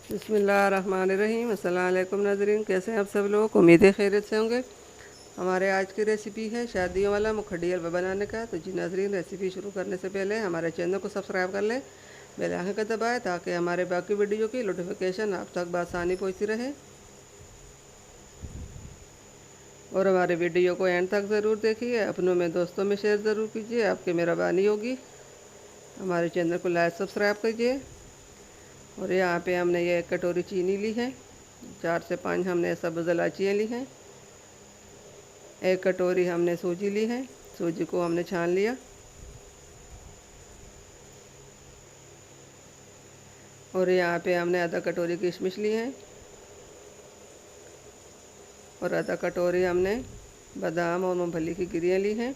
बिस्मिल्लाहिर्रहमानिर्रहीम। अस्सलाम वालेकुम नाज़रीन, कैसे हैं आप सब लोग? उम्मीद है खैरियत से होंगे। हमारे आज की रेसिपी है शादियों वाला मुखड्डी हलवा बनाने का। तो जी नाज़रीन, रेसिपी शुरू करने से पहले हमारे चैनल को सब्सक्राइब कर लें, बेल आइकन का दबाएं ताकि हमारे बाकी वीडियो की नोटिफिकेशन आप तक बआसानी पहुँचती रहे। और हमारे वीडियो को एंड तक ज़रूर देखिए, अपनों में दोस्तों में शेयर ज़रूर कीजिए, आपकी मेहरबानी होगी। हमारे चैनल को लाइक सब्सक्राइब कीजिए। और यहाँ पे हमने ये 1 कटोरी चीनी ली है, 4 से 5 हमने सब्ज़ इलायचियाँ ली हैं, 1 कटोरी हमने सूजी ली है, सूजी को हमने छान लिया। और यहाँ पे हमने आधा कटोरी किशमिश ली है और आधा कटोरी हमने बादाम और मूंगफली की गिरियाँ ली हैं।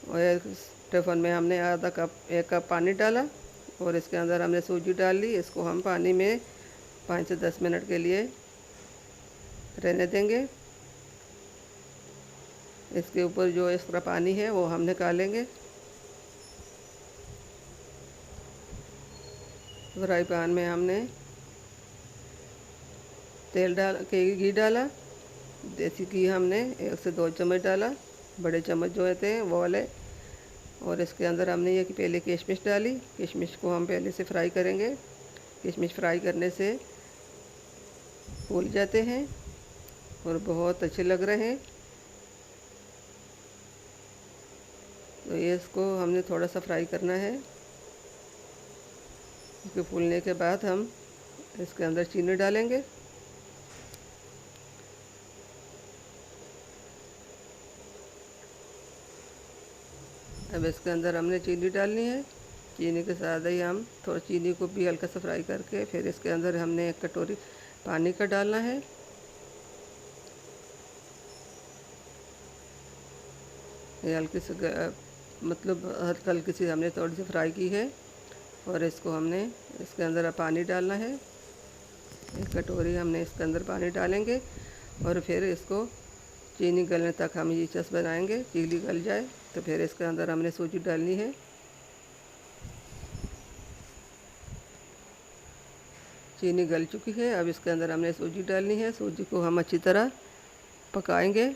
और एक टिफ़न में हमने आधा कप 1 कप पानी डाला और इसके अंदर हमने सूजी डाल ली। इसको हम पानी में 5 से 10 मिनट के लिए रहने देंगे। इसके ऊपर जो एक्स्ट्रा पानी है वो हम निकालेंगे। फ्राई पैन में हमने घी डाला। देसी घी हमने 1 से 2 चम्मच डाला, बड़े चम्मच जो होते हैं वो वाले। और इसके अंदर हमने ये पहले किशमिश डाली। किशमिश को हम पहले से फ्राई करेंगे। किशमिश फ्राई करने से फूल जाते हैं और बहुत अच्छे लग रहे हैं। तो ये इसको हमने थोड़ा सा फ्राई करना है। इसके फूलने के बाद हम इसके अंदर चीनी डालेंगे। अब इसके अंदर हमने चीनी डालनी है। चीनी के साथ ही हम थोड़ा चीनी को भी हल्का सा फ्राई करके फिर इसके अंदर हमने 1 कटोरी पानी का डालना है। ये हल्की सी मतलब हल्की सी हमने थोड़ी सी फ्राई की है और इसको हमने इसके अंदर पानी डालना है। 1 कटोरी हमने इसके अंदर पानी डालेंगे और फिर इसको चीनी गलने तक हम ये चस बनाएंगे। चीनी गल जाए तो फिर इसके अंदर हमने सूजी डालनी है। चीनी गल चुकी है, अब इसके अंदर हमने सूजी डालनी है। सूजी को हम अच्छी तरह पकाएंगे।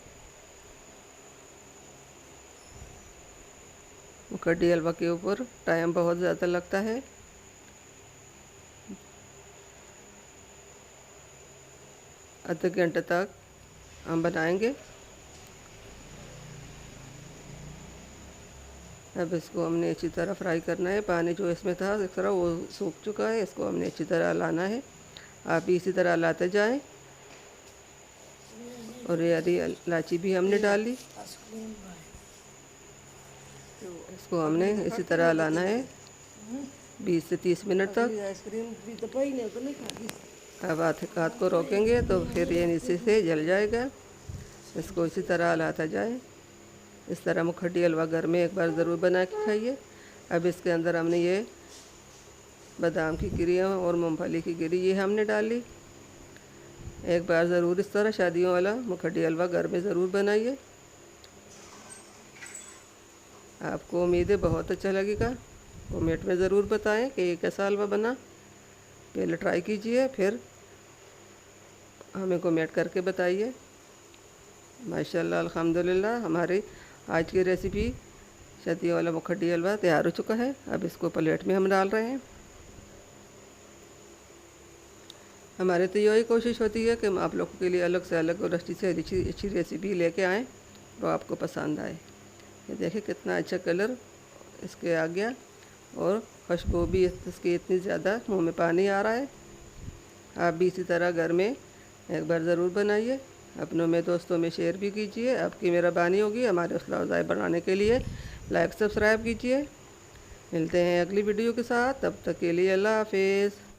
मुखड्डी हलवा के ऊपर टाइम बहुत ज़्यादा लगता है। आधे घंटे तक हम बनाएंगे। अब इसको हमने अच्छी तरह फ्राई करना है। पानी जो इसमें था एक्स्ट्रा वो सूख चुका है। इसको हमने अच्छी तरह हलाना है। आप भी इसी तरह हलाते जाएं। और ये हरी इलायची भी हमने डाली। इसको हमने इसी तरह हलाना है 20 से 30 मिनट तक। अब हाथ को रोकेंगे तो फिर ये नीचे से जल जाएगा। इसको इसी तरह हलाता जाए। इस तरह मुखड्डी हलवा घर में एक बार ज़रूर बना के खाइए। अब इसके अंदर हमने ये बादाम की गिरियाँ और मूंगफली की गिरी ये हमने डाली। एक बार ज़रूर इस तरह शादियों वाला मुखड्डी हलवा घर में ज़रूर बनाइए। आपको उम्मीद है बहुत अच्छा लगेगा। कमेंट में ज़रूर बताएं कि ये कैसा हलवा बना। पहले ट्राई कीजिए, फिर हमें कमेंट करके बताइए। माशाल्लाह अल्हम्दुलिल्लाह, हमारी आज की रेसिपी शादियों वाला मुखड्डी हलवा तैयार हो चुका है। अब इसको प्लेट में हम डाल रहे हैं। हमारी तो यही कोशिश होती है कि हम आप लोगों के लिए अलग से अलग और अच्छी से अच्छी रेसिपी लेके आएँ तो आपको पसंद आए। ये देखिए कितना अच्छा कलर इसके आ गया और खुशबू भी इसकी इतनी ज़्यादा, मुंह में पानी आ रहा है। आप भी इसी तरह घर में एक बार ज़रूर बनाइए। अपनों में दोस्तों में शेयर भी कीजिए। आपकी मेहरबानी होगी। हमारे हौसला अफ़ज़ाई बढ़ाने के लिए लाइक सब्सक्राइब कीजिए। मिलते हैं अगली वीडियो के साथ, तब तक के लिए अल्लाह हाफिज़।